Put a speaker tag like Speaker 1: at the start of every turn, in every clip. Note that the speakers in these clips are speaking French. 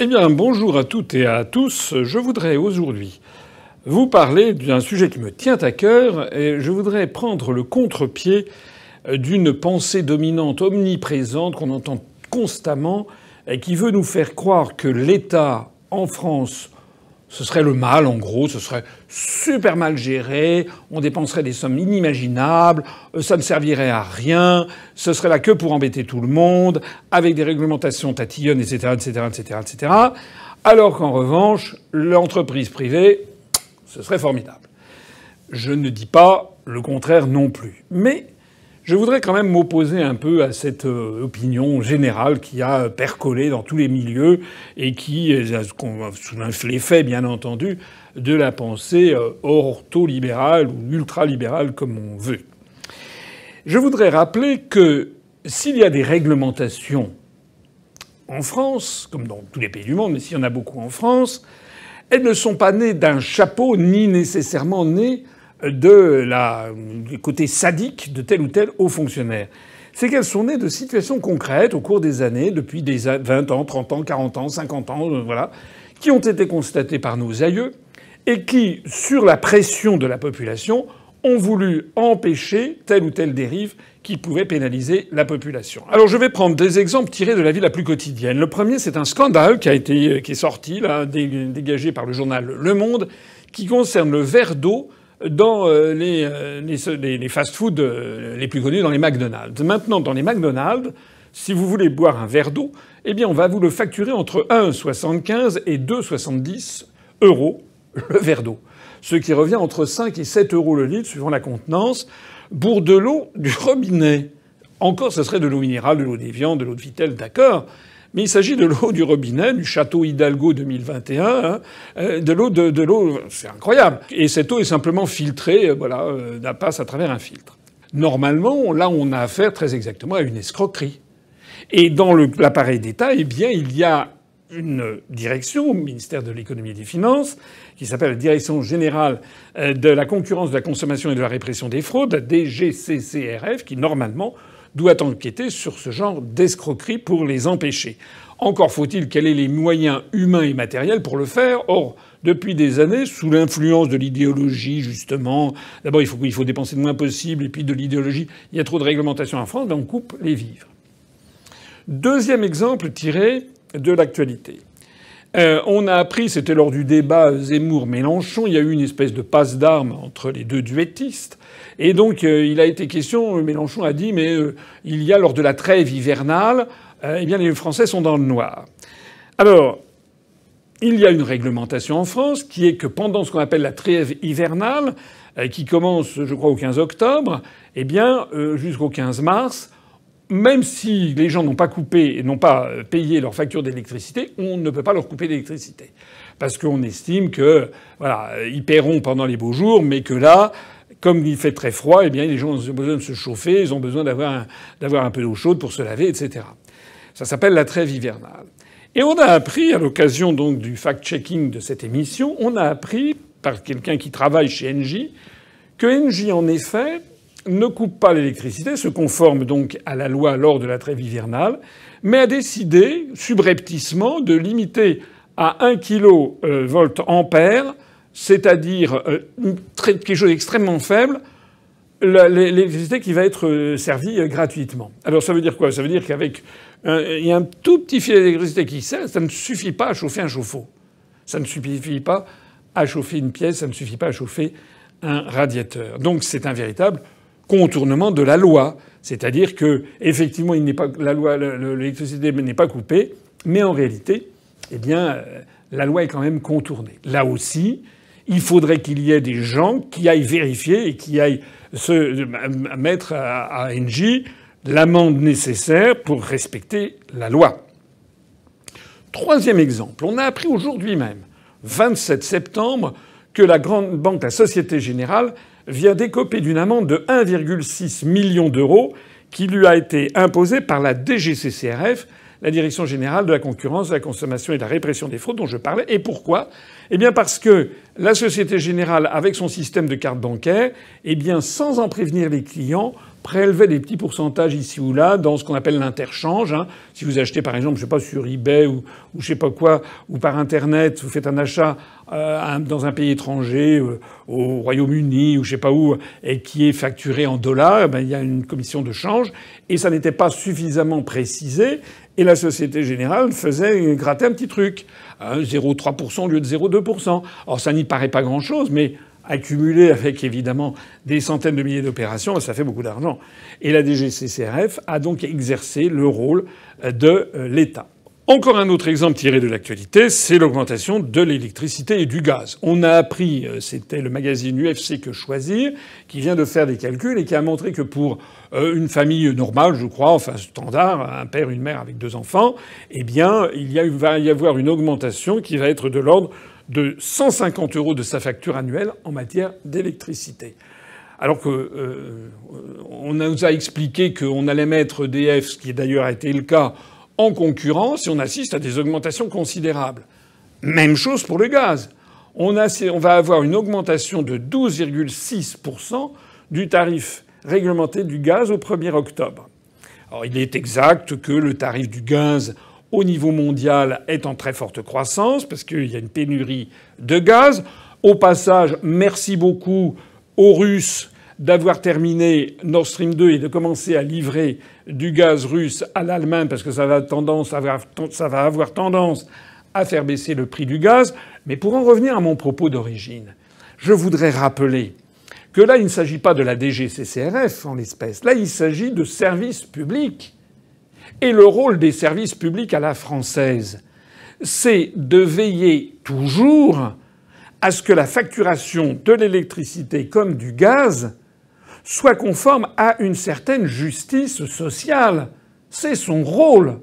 Speaker 1: Eh bien, bonjour à toutes et à tous. Je voudrais aujourd'hui vous parler d'un sujet qui me tient à cœur et je voudrais prendre le contre-pied d'une pensée dominante omniprésente qu'on entend constamment et qui veut nous faire croire que l'État en France, ce serait le mal, en gros, ce serait super mal géré, on dépenserait des sommes inimaginables, ça ne servirait à rien, ce serait là que pour embêter tout le monde, avec des réglementations tatillonnes, etc., etc., etc., etc. Alors qu'en revanche, l'entreprise privée, ce serait formidable. Je ne dis pas le contraire non plus. Mais je voudrais quand même m'opposer un peu à cette opinion générale qui a percolé dans tous les milieux et qui, sous l'effet bien entendu, de la pensée ortholibérale ou ultralibérale comme on veut. Je voudrais rappeler que s'il y a des réglementations en France, comme dans tous les pays du monde, mais s'il y en a beaucoup en France, elles ne sont pas nées d'un chapeau ni nécessairement nées du côté sadique de tel ou tel haut fonctionnaire. C'est qu'elles sont nées de situations concrètes au cours des années, depuis des 20 ans, 30 ans, 40 ans, 50 ans, voilà, qui ont été constatées par nos aïeux et qui, sur la pression de la population, ont voulu empêcher telle ou telle dérive qui pouvait pénaliser la population. Alors je vais prendre des exemples tirés de la vie la plus quotidienne. Le premier, c'est un scandale qui est sorti, là, dégagé par le journal Le Monde, qui concerne le verre d'eau dans les fast-foods les plus connus, dans les McDonald's. Maintenant, dans les McDonald's, si vous voulez boire un verre d'eau, eh bien, on va vous le facturer entre 1,75 et 2,70 € le verre d'eau. Ce qui revient entre 5 et 7 € le litre, suivant la contenance, pour de l'eau du robinet. Encore, ce serait de l'eau minérale, de l'eau d'Évian, de l'eau de Vittel, d'accord. Mais il s'agit de l'eau du robinet, du château Hidalgo 2021, de l'eau, c'est incroyable. Et cette eau est simplement filtrée, passe à travers un filtre. Normalement, là, on a affaire très exactement à une escroquerie. Et dans l'appareil d'État, eh bien, il y a une direction au ministère de l'économie et des finances qui s'appelle la Direction générale de la concurrence, de la consommation et de la répression des fraudes, la DGCCRF, qui normalement doit enquêter sur ce genre d'escroquerie pour les empêcher. Encore faut-il qu'elle ait les moyens humains et matériels pour le faire. Or, depuis des années, sous l'influence de l'idéologie, justement, d'abord il faut dépenser le moins possible, et puis de l'idéologie, il y a trop de réglementations en France, ben on coupe les vivres. Deuxième exemple tiré de l'actualité. On a appris, c'était lors du débat Zemmour-Mélenchon, il y a eu une espèce de passe d'armes entre les deux duettistes. Et donc, il a été question, Mélenchon a dit, mais il y a, lors de la trêve hivernale, eh bien, les Français sont dans le noir. Alors, il y a une réglementation en France qui est que pendant ce qu'on appelle la trêve hivernale, qui commence, je crois, au 15 octobre, eh bien, jusqu'au 15 mars, même si les gens n'ont pas coupé et n'ont pas payé leur facture d'électricité, on ne peut pas leur couper d'électricité. Parce qu'on estime que, voilà, ils paieront pendant les beaux jours, mais que là, comme il fait très froid, eh bien, les gens ont besoin de se chauffer, ils ont besoin d'avoir un peu d'eau chaude pour se laver, etc. Ça s'appelle la trêve hivernale. Et on a appris, à l'occasion donc du fact-checking de cette émission, on a appris par quelqu'un qui travaille chez Engie que Engie, en effet, ne coupe pas l'électricité, se conforme donc à la loi lors de la trêve hivernale, mais a décidé, subrepticement, de limiter à 1 kV-ampère, c'est-à-dire quelque chose d'extrêmement faible, l'électricité qui va être servie gratuitement. Alors ça veut dire quoi? Ça veut dire qu'avec il y a un tout petit filet d'électricité qui sert, ça ne suffit pas à chauffer un chauffe-eau. Ça ne suffit pas à chauffer une pièce, ça ne suffit pas à chauffer un radiateur. Donc c'est un véritable contournement de la loi. C'est-à-dire que, effectivement, l'électricité n'est pas coupée, mais en réalité, eh bien, la loi est quand même contournée. Là aussi, il faudrait qu'il y ait des gens qui aillent vérifier et qui aillent mettre à Engie l'amende nécessaire pour respecter la loi. Troisième exemple. On a appris aujourd'hui même, 27 septembre, que la grande banque, la Société Générale, vient d'écoper d'une amende de 1,6 million d'euros qui lui a été imposée par la DGCCRF, la Direction générale de la concurrence, de la consommation et de la répression des fraudes dont je parlais. Et pourquoi? Eh bien parce que la Société Générale, avec son système de carte bancaire, eh bien sans en prévenir les clients, prélevait des petits pourcentages ici ou là dans ce qu'on appelle l'interchange. Si vous achetez par exemple, je sais pas, sur eBay ou je sais pas quoi, ou par Internet, vous faites un achat dans un pays étranger, au Royaume-Uni ou je sais pas où, et qui est facturé en dollars, il y a une commission de change. Et ça n'était pas suffisamment précisé. Et la Société Générale grattait un petit truc. 0,3% au lieu de 0,2%. Alors ça n'y paraît pas grand-chose, mais accumulé avec évidemment des centaines de milliers d'opérations, ça fait beaucoup d'argent. Et la DGCCRF a donc exercé le rôle de l'État. Encore un autre exemple tiré de l'actualité, c'est l'augmentation de l'électricité et du gaz. On a appris, c'était le magazine UFC Que Choisir, qui vient de faire des calculs et qui a montré que pour une famille normale, je crois, enfin standard, un père, une mère avec 2 enfants, eh bien, va y avoir une augmentation qui va être de l'ordre de 150 € de sa facture annuelle en matière d'électricité. Alors que on nous a expliqué qu'on allait mettre EDF, ce qui d'ailleurs a été le cas, en concurrence, et on assiste à des augmentations considérables. Même chose pour le gaz. On va avoir une augmentation de 12,6% du tarif réglementé du gaz au 1er octobre. Alors il est exact que le tarif du gaz au niveau mondial est en très forte croissance parce qu'il y a une pénurie de gaz. Au passage, merci beaucoup aux Russes d'avoir terminé Nord Stream 2 et de commencer à livrer du gaz russe à l'Allemagne parce que ça va avoir tendance à faire baisser le prix du gaz. Mais pour en revenir à mon propos d'origine, je voudrais rappeler que là, il ne s'agit pas de la DGCCRF en l'espèce. Là, il s'agit de services publics. Et le rôle des services publics à la française, c'est de veiller toujours à ce que la facturation de l'électricité comme du gaz soit conforme à une certaine justice sociale. C'est son rôle.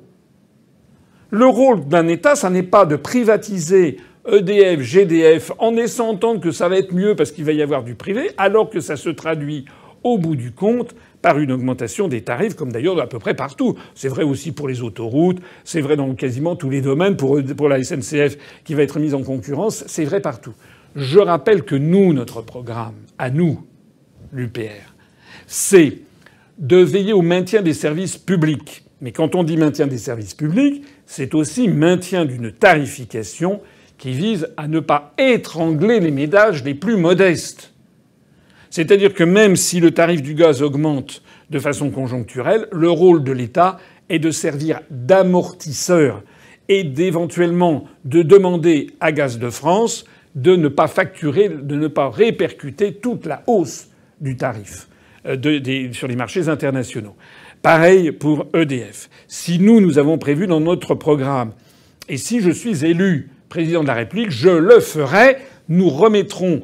Speaker 1: Le rôle d'un État, ça n'est pas de privatiser EDF, GDF, en laissant entendre que ça va être mieux parce qu'il va y avoir du privé, alors que ça se traduit au bout du compte par une augmentation des tarifs, comme d'ailleurs à peu près partout. C'est vrai aussi pour les autoroutes, c'est vrai dans quasiment tous les domaines, pour la SNCF qui va être mise en concurrence, c'est vrai partout. Je rappelle que nous, notre programme, à nous, l'UPR, c'est de veiller au maintien des services publics. Mais quand on dit maintien des services publics, c'est aussi maintien d'une tarification qui vise à ne pas étrangler les ménages les plus modestes. C'est-à-dire que même si le tarif du gaz augmente de façon conjoncturelle, le rôle de l'État est de servir d'amortisseur et d'éventuellement de demander à Gaz de France de ne pas facturer, de ne pas répercuter toute la hausse du tarif sur les marchés internationaux. Pareil pour EDF. Si nous avons prévu dans notre programme, et si je suis élu président de la République, je le ferai, nous referons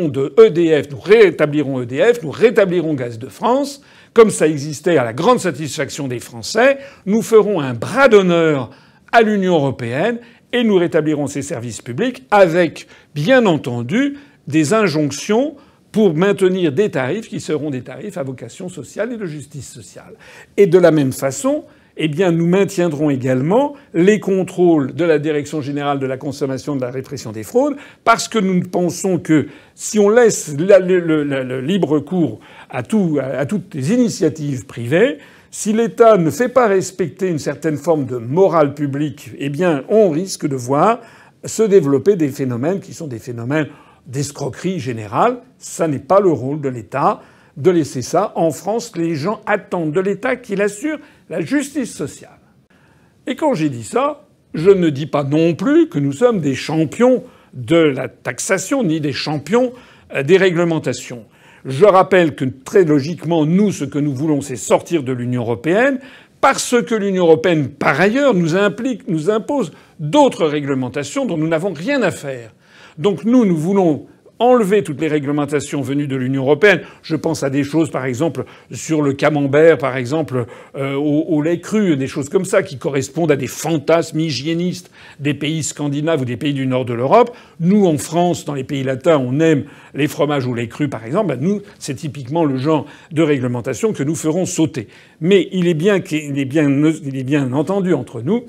Speaker 1: de EDF, nous rétablirons EDF, nous rétablirons Gaz de France, comme ça existait à la grande satisfaction des Français, nous ferons un bras d'honneur à l'Union européenne et nous rétablirons ces services publics avec, bien entendu, des injonctions pour maintenir des tarifs qui seront des tarifs à vocation sociale et de justice sociale. Et de la même façon, eh bien, nous maintiendrons également les contrôles de la Direction générale de la consommation et de la répression des fraudes, parce que nous pensons que si on laisse le libre cours à toutes les initiatives privées, si l'État ne fait pas respecter une certaine forme de morale publique, eh bien, on risque de voir se développer des phénomènes qui sont des phénomènes d'escroquerie générale. Ça n'est pas le rôle de l'État de laisser ça. En France, les gens attendent de l'État qu'il assure la justice sociale. Et quand j'ai dit ça, je ne dis pas non plus que nous sommes des champions de la taxation ni des champions des réglementations. Je rappelle que très logiquement, nous, ce que nous voulons, c'est sortir de l'Union européenne, parce que l'Union européenne, par ailleurs, nous impose d'autres réglementations dont nous n'avons rien à faire. Donc nous voulons enlever toutes les réglementations venues de l'Union européenne. Je pense à des choses, par exemple, sur le camembert, par exemple, au lait cru, des choses comme ça, qui correspondent à des fantasmes hygiénistes des pays scandinaves ou des pays du nord de l'Europe. Nous, en France, dans les pays latins, on aime les fromages au lait cru, par exemple. Ben, nous, c'est typiquement le genre de réglementation que nous ferons sauter. Mais il est bien entendu entre nous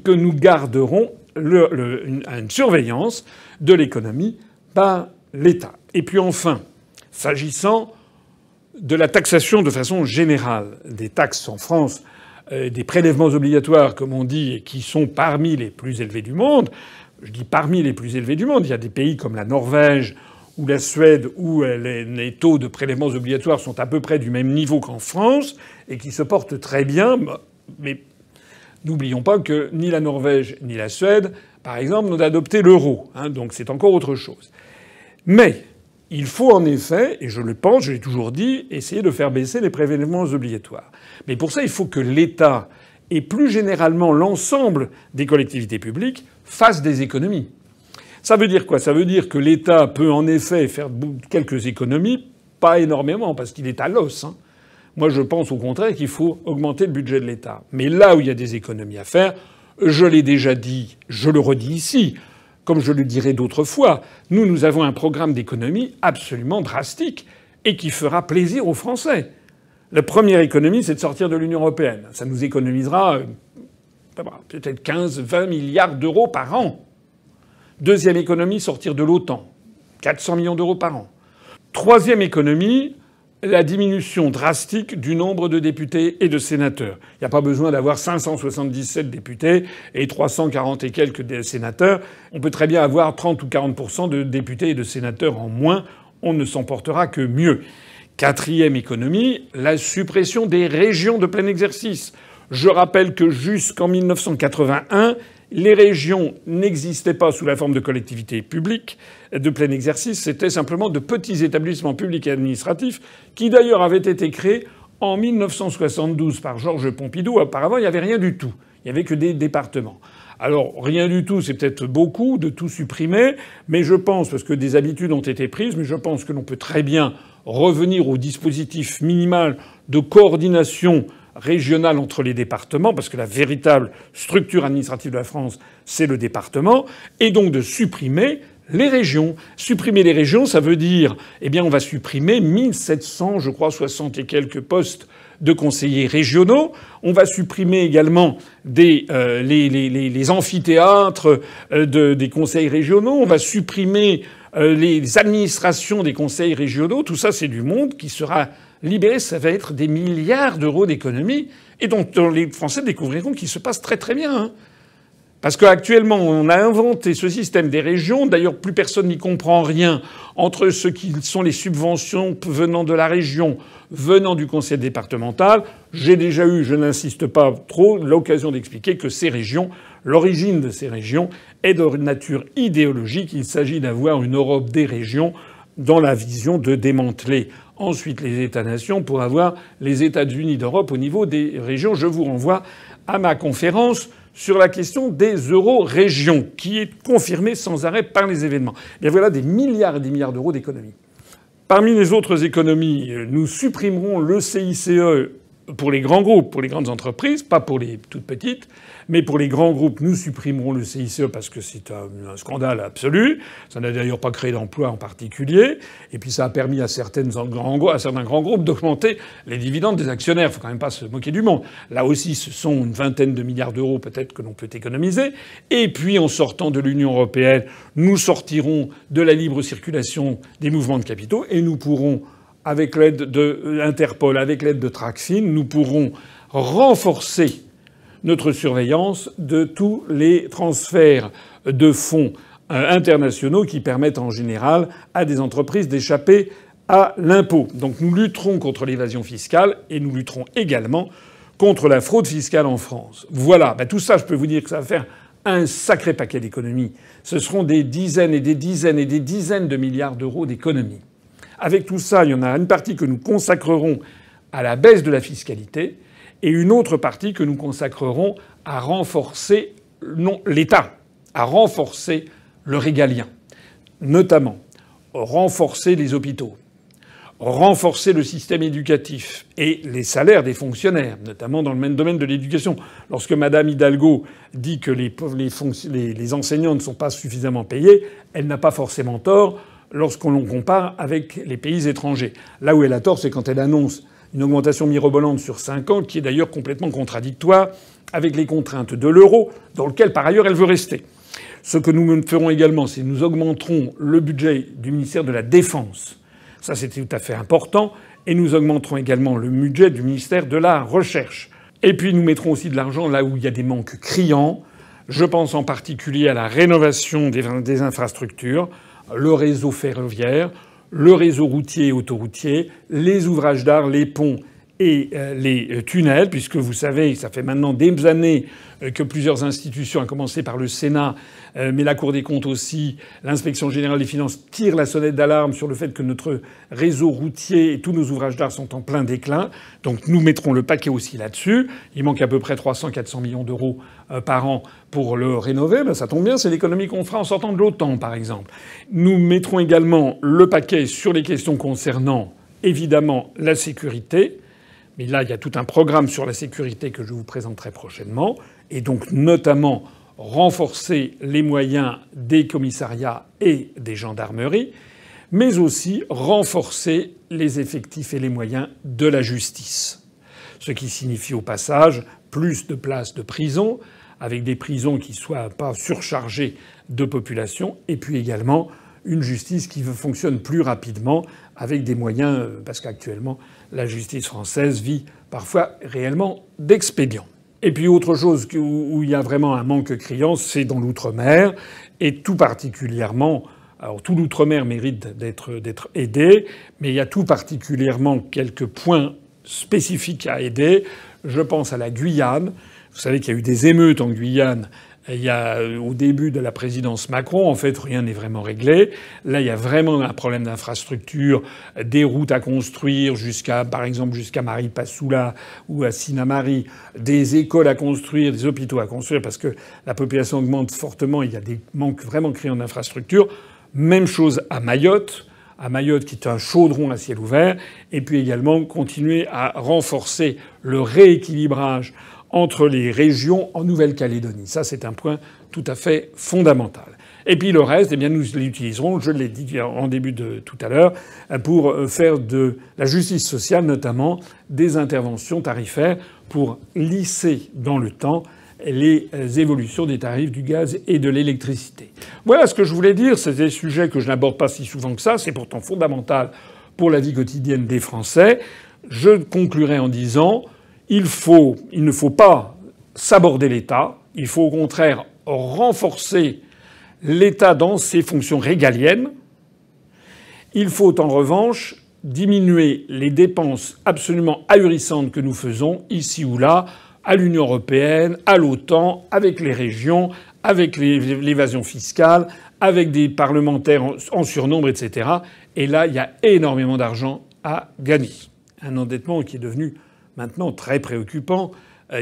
Speaker 1: que nous garderons une surveillance de l'économie par l'État. Et puis enfin, s'agissant de la taxation de façon générale. Des taxes en France, des prélèvements obligatoires, comme on dit, et qui sont parmi les plus élevés du monde. Je dis parmi les plus élevés du monde. Il y a des pays comme la Norvège ou la Suède où les taux de prélèvements obligatoires sont à peu près du même niveau qu'en France et qui se portent très bien. Mais n'oublions pas que ni la Norvège ni la Suède, par exemple, n'ont adopté l'euro. Donc c'est encore autre chose. Mais il faut en effet, et je le pense, je l'ai toujours dit, essayer de faire baisser les prélèvements obligatoires. Mais pour ça, il faut que l'État et plus généralement l'ensemble des collectivités publiques fassent des économies. Ça veut dire quoi? Ça veut dire que l'État peut en effet faire quelques économies, pas énormément, parce qu'il est à l'os. Moi, je pense au contraire qu'il faut augmenter le budget de l'État. Mais là où il y a des économies à faire, je l'ai déjà dit, je le redis ici, comme je le dirai d'autres fois, nous avons un programme d'économie absolument drastique et qui fera plaisir aux Français. La première économie, c'est de sortir de l'Union européenne. Ça nous économisera peut-être 15-20 milliards d'euros par an. Deuxième économie, sortir de l'OTAN. 400 millions d'euros par an. Troisième économie, la diminution drastique du nombre de députés et de sénateurs. Il n'y a pas besoin d'avoir 577 députés et 340 et quelques sénateurs. On peut très bien avoir 30 ou 40% de députés et de sénateurs en moins. On ne s'en portera que mieux. Quatrième économie, la suppression des régions de plein exercice. Je rappelle que jusqu'en 1981, les régions n'existaient pas sous la forme de collectivités publiques de plein exercice. C'était simplement de petits établissements publics et administratifs qui d'ailleurs avaient été créés en 1972 par Georges Pompidou. Auparavant, il n'y avait rien du tout. Il n'y avait que des départements. Alors, rien du tout, c'est peut-être beaucoup de tout supprimer, mais je pense, parce que des habitudes ont été prises, mais je pense que l'on peut très bien revenir au dispositif minimal de coordination régionale entre les départements, parce que la véritable structure administrative de la France, c'est le département, et donc de supprimer les régions. Supprimer les régions, ça veut dire, on va supprimer 1700, je crois, 60 et quelques postes de conseillers régionaux. On va supprimer également les amphithéâtres des conseils régionaux. On va supprimer les administrations des conseils régionaux. Tout ça, c'est du monde qui sera libéré. Ça va être des milliards d'euros d'économies et dont les Français découvriront qu'il se passe très très bien. Parce qu'actuellement, on a inventé ce système des régions. D'ailleurs, plus personne n'y comprend rien entre ce qui sont les subventions venant de la région, venant du conseil départemental. J'ai déjà eu, je n'insiste pas trop, l'occasion d'expliquer que ces régions, l'origine de ces régions est de nature idéologique. Il s'agit d'avoir une Europe des régions dans la vision de démanteler ensuite les États-nations pour avoir les États-Unis d'Europe au niveau des régions. Je vous renvoie à ma conférence sur la question des euro-régions, qui est confirmée sans arrêt par les événements. Voilà des milliards et des milliards d'euros d'économies. Parmi les autres économies, nous supprimerons le CICE pour les grands groupes, pour les grandes entreprises, pas pour les toutes petites, mais pour les grands groupes, nous supprimerons le CICE parce que c'est un scandale absolu. Ça n'a d'ailleurs pas créé d'emploi en particulier. Et puis ça a permis à certains grands groupes d'augmenter les dividendes des actionnaires. Faut quand même pas se moquer du monde. Là aussi, ce sont une vingtaine de milliards d'euros peut-être que l'on peut économiser. Et puis en sortant de l'Union européenne, nous sortirons de la libre circulation des mouvements de capitaux et nous pourrons, avec l'aide de Interpol, avec l'aide de Tracfin, nous pourrons renforcer notre surveillance de tous les transferts de fonds internationaux qui permettent en général à des entreprises d'échapper à l'impôt. Donc nous lutterons contre l'évasion fiscale et nous lutterons également contre la fraude fiscale en France. Voilà. Tout ça, je peux vous dire que ça va faire un sacré paquet d'économies. Ce seront des dizaines et des dizaines et des dizaines de milliards d'euros d'économies. Avec tout ça, il y en a une partie que nous consacrerons à la baisse de la fiscalité et une autre partie que nous consacrerons à renforcer l'État, à renforcer le régalien, notamment renforcer les hôpitaux, renforcer le système éducatif et les salaires des fonctionnaires, notamment dans le domaine de l'éducation. Lorsque Madame Hidalgo dit que les enseignants ne sont pas suffisamment payés, elle n'a pas forcément tort lorsqu'on l'on compare avec les pays étrangers. Là où elle a tort, c'est quand elle annonce une augmentation mirobolante sur 5 ans, qui est d'ailleurs complètement contradictoire avec les contraintes de l'euro, dans lequel par ailleurs elle veut rester. Ce que nous ferons également, c'est que nous augmenterons le budget du ministère de la Défense. Ça, c'était tout à fait important. Et nous augmenterons également le budget du ministère de la Recherche. Et puis nous mettrons aussi de l'argent là où il y a des manques criants. Je pense en particulier à la rénovation des infrastructures, le réseau ferroviaire, le réseau routier et autoroutier, les ouvrages d'art, les ponts et les tunnels, puisque vous savez, ça fait maintenant des années que plusieurs institutions, à commencer par le Sénat, mais la Cour des comptes aussi, l'Inspection générale des finances, tirent la sonnette d'alarme sur le fait que notre réseau routier et tous nos ouvrages d'art sont en plein déclin. Donc nous mettrons le paquet aussi là-dessus. Il manque à peu près 300-400 millions d'euros par an pour le rénover. Ben, ça tombe bien, c'est l'économie qu'on fera en sortant de l'OTAN, par exemple. Nous mettrons également le paquet sur les questions concernant, évidemment, la sécurité. Mais là, il y a tout un programme sur la sécurité que je vous présenterai prochainement. Et donc, notamment, renforcer les moyens des commissariats et des gendarmeries, mais aussi renforcer les effectifs et les moyens de la justice. Ce qui signifie au passage plus de places de prison, avec des prisons qui soient pas surchargées de population, et puis également une justice qui fonctionne plus rapidement avec des moyens, parce qu'actuellement, la justice française vit parfois réellement d'expédients. Et puis autre chose où il y a vraiment un manque criant, c'est dans l'outre-mer, et tout particulièrement, alors tout l'outre-mer mérite d'être aidé, mais il y a tout particulièrement quelques points spécifiques à aider. Je pense à la Guyane. Vous savez qu'il y a eu des émeutes en Guyane. Il y a, au début de la présidence Macron, en fait, rien n'est vraiment réglé. Là, il y a vraiment un problème d'infrastructure, des routes à construire par exemple, jusqu'à Maripasoula ou à Sinnamary, des écoles à construire, des hôpitaux à construire, parce que la population augmente fortement. Il y a des manques vraiment criants d'infrastructures. Même chose à Mayotte. À Mayotte, qui est un chaudron à ciel ouvert. Et puis également, continuer à renforcer le rééquilibrage entre les régions en Nouvelle-Calédonie. Ça, c'est un point tout à fait fondamental. Et puis le reste, eh bien, nous l'utiliserons, je l'ai dit en début de tout à l'heure, pour faire de la justice sociale, notamment des interventions tarifaires pour lisser dans le temps les évolutions des tarifs du gaz et de l'électricité. Voilà ce que je voulais dire. C'est des sujets que je n'aborde pas si souvent que ça. C'est pourtant fondamental pour la vie quotidienne des Français. Je conclurai en disant il ne faut pas s'aborder l'État. Il faut au contraire renforcer l'État dans ses fonctions régaliennes. Il faut en revanche diminuer les dépenses absolument ahurissantes que nous faisons ici ou là, à l'Union européenne, à l'OTAN, avec les régions, avec l'évasion fiscale, avec des parlementaires en surnombre, etc. Et là, il y a énormément d'argent à gagner. Un endettement qui est devenu maintenant très préoccupant,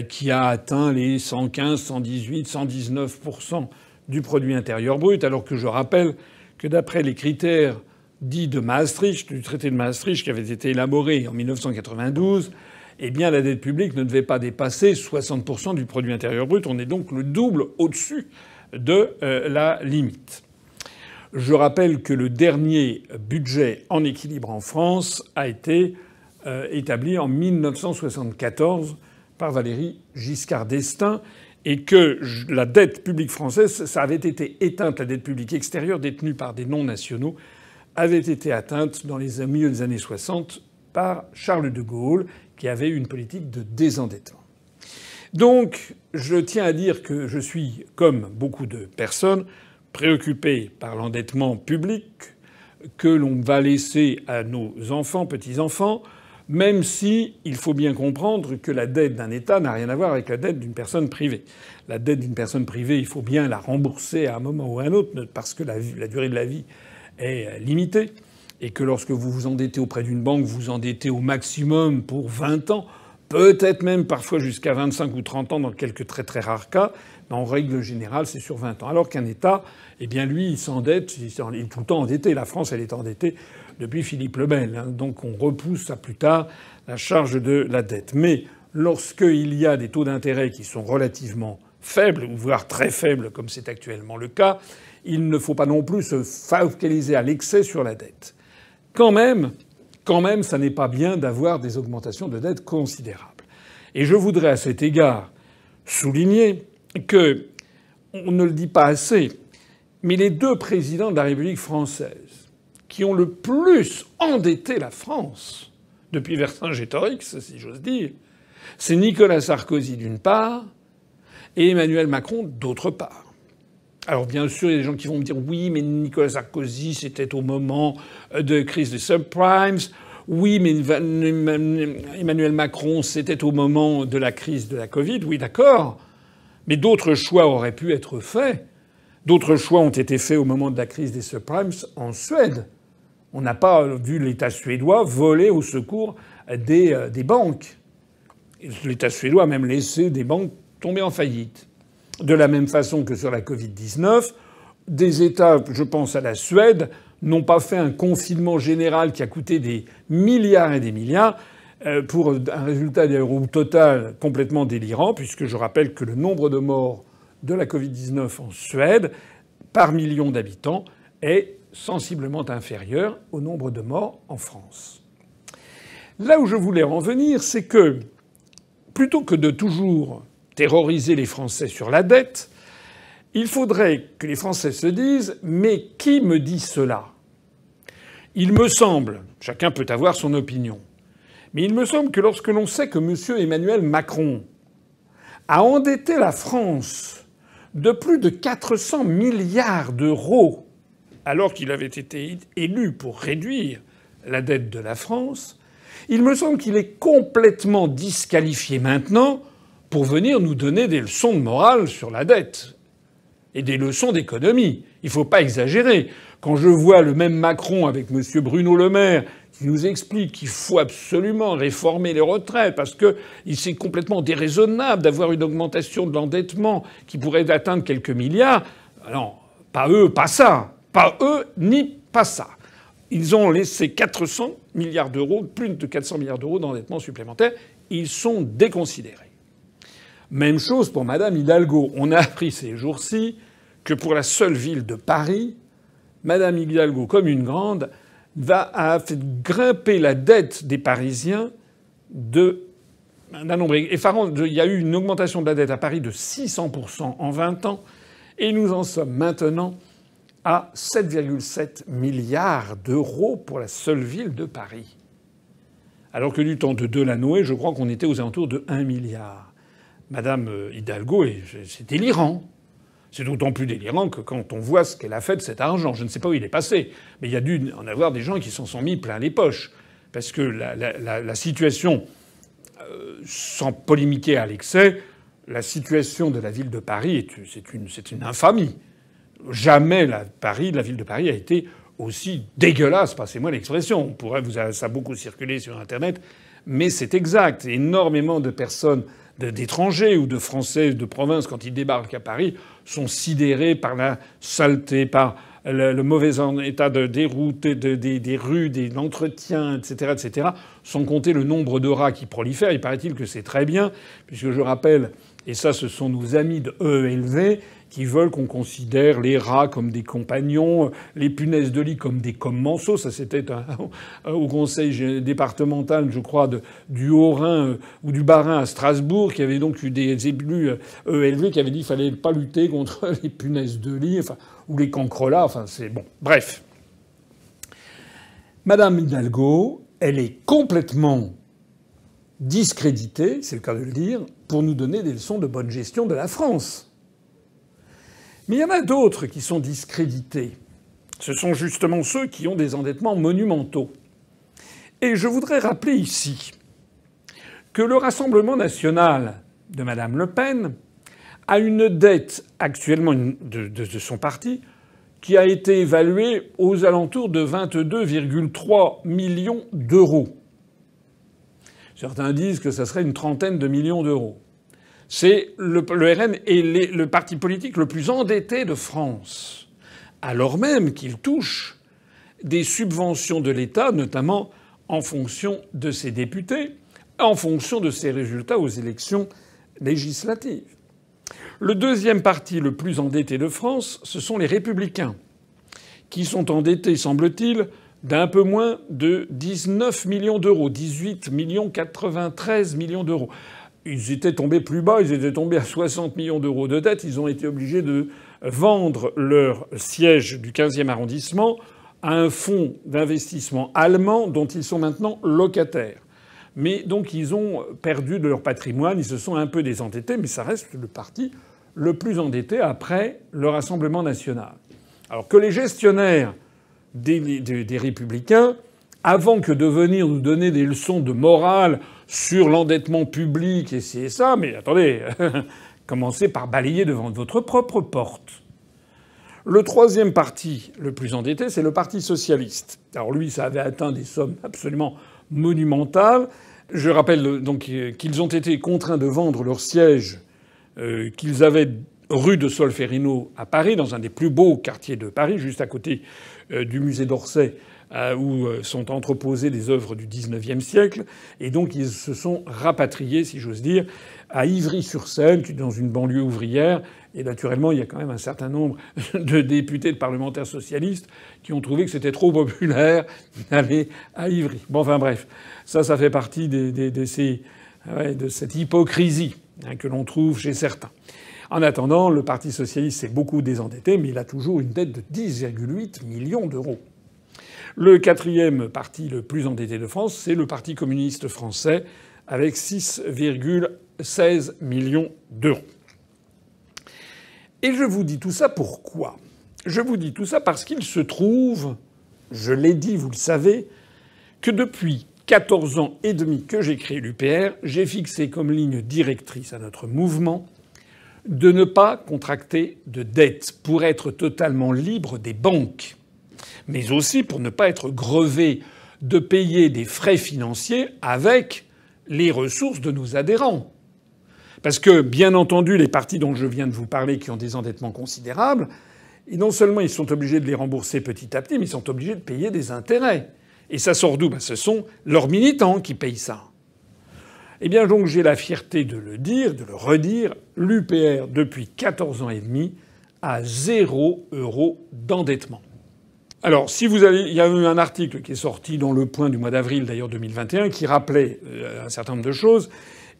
Speaker 1: qui a atteint les 115, 118, 119% du produit intérieur brut, alors que je rappelle que d'après les critères dits de Maastricht, du traité de Maastricht qui avait été élaboré en 1992, eh bien la dette publique ne devait pas dépasser 60% du produit intérieur brut. On est donc le double au-dessus de la limite. Je rappelle que le dernier budget en équilibre en France a été établi en 1974 par Valéry Giscard d'Estaing, et que la dette publique française, ça avait été éteinte, la dette publique extérieure détenue par des non-nationaux, avait été atteinte dans les milieux des années 60 par Charles de Gaulle, qui avait une politique de désendettement. Donc, je tiens à dire que je suis, comme beaucoup de personnes, préoccupé par l'endettement public que l'on va laisser à nos enfants, petits-enfants, même si il faut bien comprendre que la dette d'un État n'a rien à voir avec la dette d'une personne privée. La dette d'une personne privée, il faut bien la rembourser à un moment ou à un autre, parce que la durée de la vie est limitée, et que lorsque vous vous endettez auprès d'une banque, vous vous endettez au maximum pour 20 ans, peut-être même parfois jusqu'à 25 ou 30 ans dans quelques très très rares cas, mais en règle générale, c'est sur 20 ans. Alors qu'un État, eh bien lui, il s'endette, il est tout le temps endetté. La France, elle est endettée depuis Philippe le Bel. Donc on repousse à plus tard la charge de la dette. Mais lorsqu'il y a des taux d'intérêt qui sont relativement faibles, voire très faibles, comme c'est actuellement le cas, il ne faut pas non plus se focaliser à l'excès sur la dette. Quand même, ça n'est pas bien d'avoir des augmentations de dette considérables. Et je voudrais à cet égard souligner que, on ne le dit pas assez, mais les deux présidents de la République française qui ont le plus endetté la France depuis Vercingétorix, si j'ose dire. C'est Nicolas Sarkozy d'une part et Emmanuel Macron d'autre part. Alors bien sûr, il y a des gens qui vont me dire oui, mais Nicolas Sarkozy, c'était au moment de crise des subprimes. Oui, mais Emmanuel Macron, c'était au moment de la crise de la Covid. Oui, d'accord. Mais d'autres choix auraient pu être faits. D'autres choix ont été faits au moment de la crise des subprimes en Suède. On n'a pas vu l'État suédois voler au secours des banques. L'État suédois a même laissé des banques tomber en faillite. De la même façon que sur la Covid-19, des États, je pense à la Suède, n'ont pas fait un confinement général qui a coûté des milliards et des milliards pour un résultat d'ailleurs au total complètement délirant, puisque je rappelle que le nombre de morts de la Covid-19 en Suède par million d'habitants est sensiblement inférieur au nombre de morts en France. Là où je voulais en venir, c'est que plutôt que de toujours terroriser les Français sur la dette, il faudrait que les Français se disent « Mais qui me dit cela ?» Il me semble, chacun peut avoir son opinion, mais il me semble que lorsque l'on sait que M. Emmanuel Macron a endetté la France de plus de 400 milliards d'euros alors qu'il avait été élu pour réduire la dette de la France, il me semble qu'il est complètement disqualifié maintenant pour venir nous donner des leçons de morale sur la dette et des leçons d'économie. Il ne faut pas exagérer. Quand je vois le même Macron avec M. Bruno Le Maire qui nous explique qu'il faut absolument réformer les retraites parce que c'est complètement déraisonnable d'avoir une augmentation de l'endettement qui pourrait atteindre quelques milliards. Non, pas eux, pas ça. Pas eux, ni pas ça. Ils ont laissé 400 milliards d'euros, plus de 400 milliards d'euros d'endettement supplémentaire. Ils sont déconsidérés. Même chose pour Madame Hidalgo. On a appris ces jours-ci que pour la seule ville de Paris, Madame Hidalgo, comme une grande, a fait grimper la dette des Parisiens d'un nombre effarant. Il y a eu une augmentation de la dette à Paris de 600% en 20 ans. Et nous en sommes maintenant à 7,7 milliards d'euros pour la seule ville de Paris. Alors que du temps de Delanoë, je crois qu'on était aux alentours de 1 milliard. Madame Hidalgo, c'est délirant. C'est d'autant plus délirant que quand on voit ce qu'elle a fait de cet argent. Je ne sais pas où il est passé, mais il y a dû en avoir des gens qui s'en sont mis plein les poches. Parce que la situation, sans polémiquer à l'excès, la situation de la ville de Paris, c'est une infamie. Jamais la ville de Paris a été aussi dégueulasse, passez-moi l'expression. Ça a beaucoup circulé sur Internet, mais c'est exact. Énormément de personnes, d'étrangers ou de Français de province, quand ils débarquent à Paris, sont sidérés par la saleté, par le mauvais état des routes, des rues, de l'entretien, etc., etc., sans compter le nombre de rats qui prolifèrent. Il paraît-il que c'est très bien, puisque je rappelle, et ça ce sont nos amis de EELV, qui veulent qu'on considère les rats comme des compagnons, les punaises de lit comme des commensaux. Ça, c'était au conseil départemental, je crois, du Haut-Rhin ou du Bas-Rhin à Strasbourg, qui avait donc eu des élus EELV qui avaient dit qu'il fallait pas lutter contre les punaises de lit, ou les cancrelats. Enfin, c'est bon. Bref. Madame Hidalgo, elle est complètement discréditée, c'est le cas de le dire, pour nous donner des leçons de bonne gestion de la France. Mais il y en a d'autres qui sont discrédités. Ce sont justement ceux qui ont des endettements monumentaux. Et je voudrais rappeler ici que le Rassemblement national de Madame Le Pen a une dette actuellement de son parti qui a été évaluée aux alentours de 22,3 millions d'euros. Certains disent que ça serait une trentaine de millions d'euros. C'est le RN est le parti politique le plus endetté de France, alors même qu'il touche des subventions de l'État, notamment en fonction de ses députés, en fonction de ses résultats aux élections législatives. Le deuxième parti le plus endetté de France, ce sont les Républicains, qui sont endettés, semble-t-il, d'un peu moins de 19 millions d'euros, 18 millions 93 millions d'euros. Ils étaient tombés plus bas, ils étaient tombés à 60 millions d'euros de dette. Ils ont été obligés de vendre leur siège du 15e arrondissement à un fonds d'investissement allemand dont ils sont maintenant locataires. Mais donc ils ont perdu de leur patrimoine, ils se sont un peu désendettés, mais ça reste le parti le plus endetté après le Rassemblement national. Alors que les gestionnaires des Républicains, avant que de venir nous donner des leçons de morale sur l'endettement public et ci et ça, mais attendez, commencez par balayer devant votre propre porte. Le troisième parti le plus endetté, c'est le Parti socialiste. Alors lui, ça avait atteint des sommes absolument monumentales. Je rappelle donc qu'ils ont été contraints de vendre leur siège qu'ils avaient rue de Solferino à Paris, dans un des plus beaux quartiers de Paris, juste à côté du musée d'Orsay, où sont entreposées des œuvres du XIXe siècle. Et donc ils se sont rapatriés, si j'ose dire, à Ivry-sur-Seine, dans une banlieue ouvrière. Et naturellement, il y a quand même un certain nombre de députés, de parlementaires socialistes qui ont trouvé que c'était trop populaire d'aller à Ivry. Bon, enfin bref, ça fait partie de cette hypocrisie que l'on trouve chez certains. En attendant, le Parti socialiste s'est beaucoup désendetté, mais il a toujours une dette de 10,8 millions d'euros. Le quatrième parti le plus endetté de France, c'est le Parti communiste français, avec 6,16 millions d'euros. Et je vous dis tout ça pourquoi ? Je vous dis tout ça parce qu'il se trouve, je l'ai dit, vous le savez, que depuis 14 ans et demi que j'ai créé l'UPR, j'ai fixé comme ligne directrice à notre mouvement de ne pas contracter de dette pour être totalement libre des banques, mais aussi pour ne pas être grevé de payer des frais financiers avec les ressources de nos adhérents. Parce que, bien entendu, les partis dont je viens de vous parler qui ont des endettements considérables, et non seulement ils sont obligés de les rembourser petit à petit, mais ils sont obligés de payer des intérêts. Et ça sort d'où ? Ce sont leurs militants qui payent ça. Eh bien, donc, j'ai la fierté de le dire, de le redire, l'UPR, depuis 14 ans et demi, a 0 € d'endettement. Alors, si vous avez, il y a eu un article qui est sorti dans Le Point du mois d'avril, d'ailleurs 2021, qui rappelait un certain nombre de choses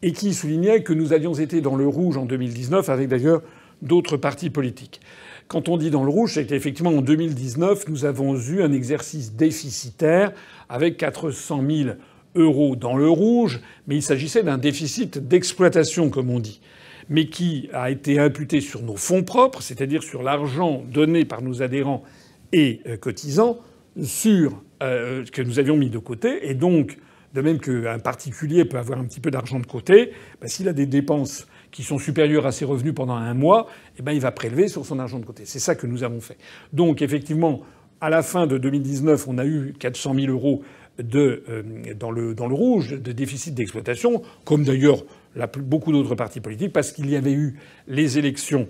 Speaker 1: et qui soulignait que nous avions été dans le rouge en 2019, avec d'ailleurs d'autres partis politiques. Quand on dit dans le rouge, c'est qu'effectivement en 2019, nous avons eu un exercice déficitaire avec 400 000 € dans le rouge, mais il s'agissait d'un déficit d'exploitation, comme on dit, mais qui a été imputé sur nos fonds propres, c'est-à-dire sur l'argent donné par nos adhérents et cotisants, que nous avions mis de côté. Et donc, de même qu'un particulier peut avoir un petit peu d'argent de côté, s'il a des dépenses qui sont supérieures à ses revenus pendant un mois, il va prélever sur son argent de côté. C'est ça que nous avons fait. Donc, effectivement, à la fin de 2019, on a eu 400 000 € dans le rouge de déficit d'exploitation, comme d'ailleurs beaucoup d'autres partis politiques, parce qu'il y avait eu les élections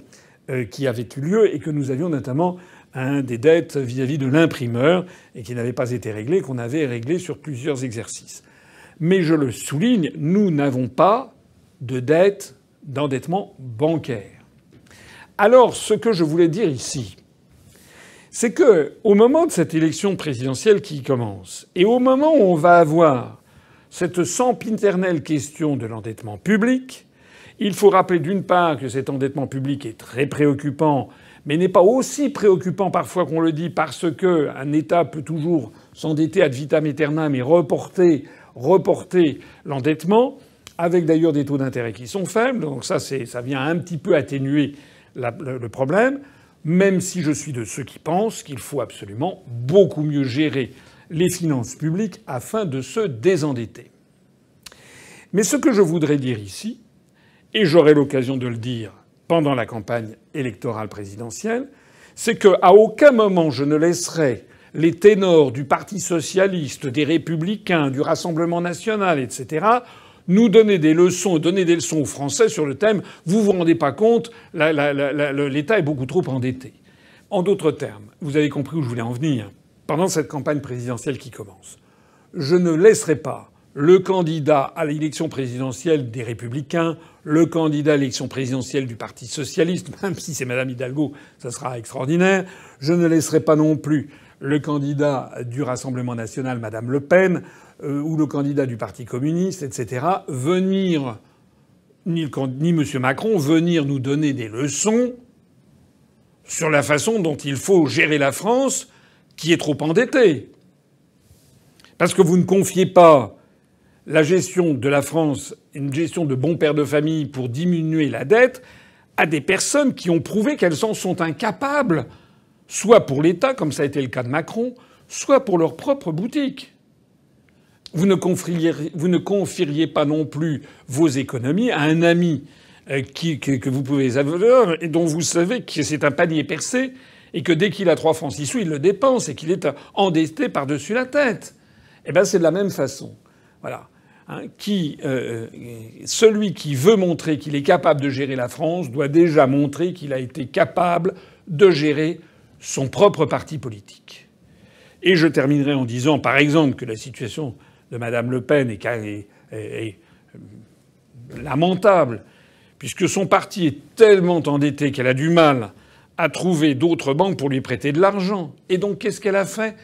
Speaker 1: qui avaient eu lieu et que nous avions notamment des dettes vis-à-vis de l'imprimeur et qui n'avaient pas été réglées, qu'on avait réglées sur plusieurs exercices. Mais je le souligne, nous n'avons pas de dette d'endettement bancaire. Alors, ce que je voulais dire ici, c'est que au moment de cette élection présidentielle qui commence, et au moment où on va avoir cette sempiternelle question de l'endettement public, il faut rappeler d'une part que cet endettement public est très préoccupant, mais n'est pas aussi préoccupant parfois qu'on le dit, parce qu'un État peut toujours s'endetter ad vitam aeternam et reporter l'endettement, avec d'ailleurs des taux d'intérêt qui sont faibles. Donc ça vient un petit peu atténuer le problème, même si je suis de ceux qui pensent qu'il faut absolument beaucoup mieux gérer les finances publiques afin de se désendetter. Mais ce que je voudrais dire ici, et j'aurai l'occasion de le dire pendant la campagne électorale présidentielle, c'est qu'à aucun moment je ne laisserai les ténors du Parti socialiste, des Républicains, du Rassemblement national, etc., nous donner des leçons aux Français sur le thème « vous vous rendez pas compte, l'État est beaucoup trop endetté ». En d'autres termes, vous avez compris où je voulais en venir. Pendant cette campagne présidentielle qui commence, je ne laisserai pas le candidat à l'élection présidentielle des Républicains, le candidat à l'élection présidentielle du Parti socialiste, même si c'est Madame Hidalgo, ça sera extraordinaire. Je ne laisserai pas non plus le candidat du Rassemblement national, Madame Le Pen, ou le candidat du Parti communiste, etc., venir, ni M. Macron, venir nous donner des leçons sur la façon dont il faut gérer la France, qui est trop endettée. Parce que vous ne confiez pas la gestion de la France, une gestion de bon père de famille pour diminuer la dette, à des personnes qui ont prouvé qu'elles en sont incapables, soit pour l'État, comme ça a été le cas de Macron, soit pour leur propre boutique. Vous ne confieriez pas non plus vos économies à un ami que vous pouvez avoir et dont vous savez que c'est un panier percé et que dès qu'il a 3 francs 6 sous, il le dépense et qu'il est endetté par-dessus la tête. Eh ben, c'est de la même façon. Voilà. Celui qui veut montrer qu'il est capable de gérer la France doit déjà montrer qu'il a été capable de gérer son propre parti politique. Et je terminerai en disant, par exemple, que la situation de Madame Le Pen est lamentable, puisque son parti est tellement endetté qu'elle a du mal à trouver d'autres banques pour lui prêter de l'argent. Et donc, qu'est-ce qu'elle a fait?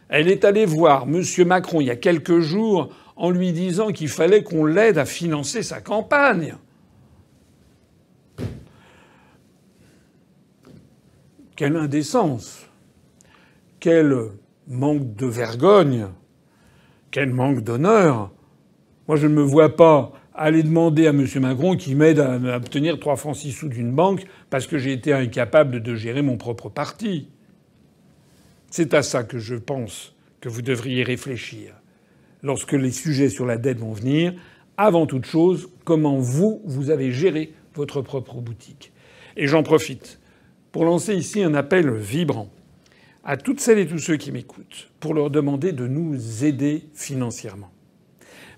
Speaker 1: Elle est allée voir M. Macron il y a quelques jours en lui disant qu'il fallait qu'on l'aide à financer sa campagne. Quelle indécence! Quel manque de vergogne! Quel manque d'honneur! Moi, je ne me vois pas aller demander à M. Macron qu'il m'aide à obtenir 3 francs 6 sous d'une banque parce que j'ai été incapable de gérer mon propre parti. C'est à ça que je pense que vous devriez réfléchir. Lorsque les sujets sur la dette vont venir, avant toute chose, comment vous avez géré votre propre boutique. Et j'en profite pour lancer ici un appel vibrant à toutes celles et tous ceux qui m'écoutent pour leur demander de nous aider financièrement.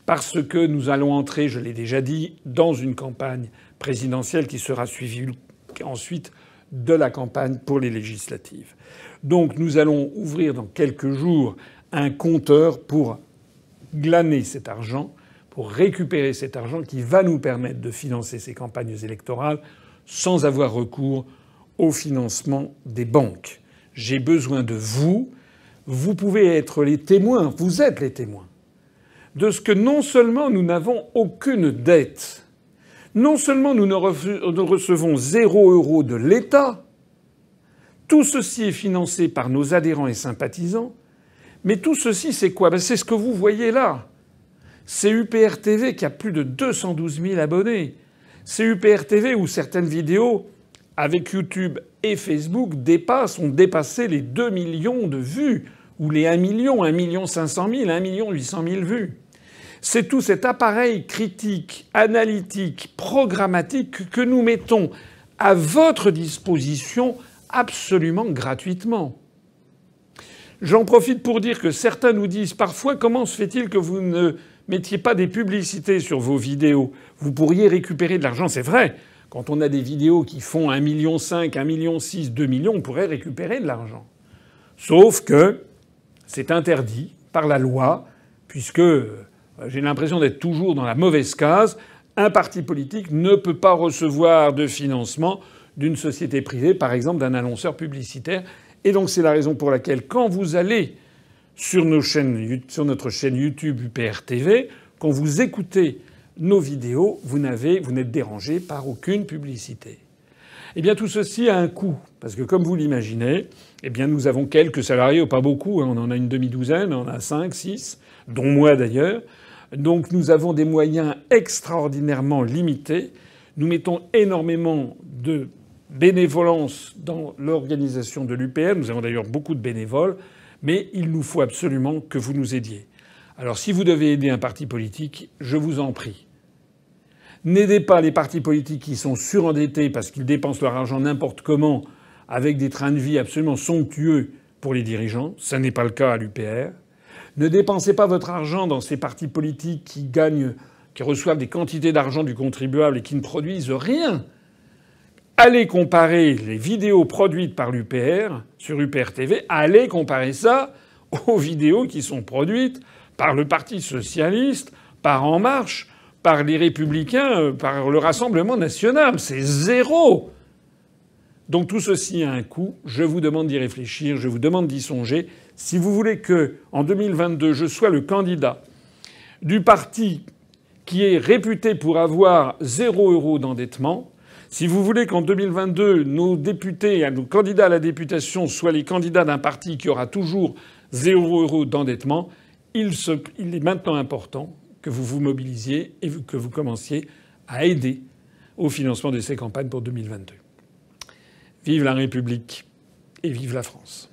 Speaker 1: Parce que nous allons entrer, je l'ai déjà dit, dans une campagne présidentielle qui sera suivie ensuite de la campagne pour les législatives. Donc nous allons ouvrir dans quelques jours un compteur pour glaner cet argent, pour récupérer cet argent qui va nous permettre de financer ces campagnes électorales sans avoir recours au financement des banques. J'ai besoin de vous. Vous pouvez être les témoins, vous êtes les témoins, de ce que non seulement nous n'avons aucune dette, non seulement nous recevons 0 € de l'État, tout ceci est financé par nos adhérents et sympathisants, mais tout ceci, c'est quoi? C'est ce que vous voyez là. C'est UPR TV qui a plus de 212 000 abonnés. C'est UPR TV où certaines vidéos avec YouTube et Facebook ont dépassé les 2 millions de vues, ou les 1 million, 1 500 000, 1 800 000 vues. C'est tout cet appareil critique, analytique, programmatique que nous mettons à votre disposition absolument gratuitement. J'en profite pour dire que certains nous disent parfois comment se fait-il que vous ne mettiez pas des publicités sur vos vidéos? Vous pourriez récupérer de l'argent, c'est vrai. Quand on a des vidéos qui font 1,5 million, 1,6 million, 2 millions, on pourrait récupérer de l'argent. Sauf que c'est interdit par la loi, puisque j'ai l'impression d'être toujours dans la mauvaise case. Un parti politique ne peut pas recevoir de financement d'une société privée, par exemple d'un annonceur publicitaire. Et donc c'est la raison pour laquelle quand vous allez sur notre chaîne YouTube UPR TV, quand vous écoutez nos vidéos, vous n'êtes dérangé par aucune publicité. Eh bien tout ceci a un coût, parce que comme vous l'imaginez, eh bien nous avons quelques salariés, pas beaucoup, on en a une demi-douzaine, on en a 5, 6, dont moi d'ailleurs. Donc nous avons des moyens extraordinairement limités. Nous mettons énormément de bénévolence dans l'organisation de l'UPR. Nous avons d'ailleurs beaucoup de bénévoles, mais il nous faut absolument que vous nous aidiez. Alors si vous devez aider un parti politique, je vous en prie. N'aidez pas les partis politiques qui sont surendettés parce qu'ils dépensent leur argent n'importe comment avec des trains de vie absolument somptueux pour les dirigeants. Ça n'est pas le cas à l'UPR. Ne dépensez pas votre argent dans ces partis politiques qui reçoivent des quantités d'argent du contribuable et qui ne produisent rien. Allez comparer les vidéos produites par l'UPR sur UPR TV, allez comparer ça aux vidéos qui sont produites par le Parti socialiste, par En Marche, par les Républicains, par le Rassemblement national. C'est zéro. Donc tout ceci a un coût. Je vous demande d'y réfléchir, je vous demande d'y songer. Si vous voulez que, en 2022, je sois le candidat du parti qui est réputé pour avoir 0 € d'endettement, si vous voulez qu'en 2022, nos députés, nos candidats à la députation soient les candidats d'un parti qui aura toujours 0 € d'endettement, il est maintenant important que vous vous mobilisiez et que vous commenciez à aider au financement de ces campagnes pour 2022. Vive la République et vive la France.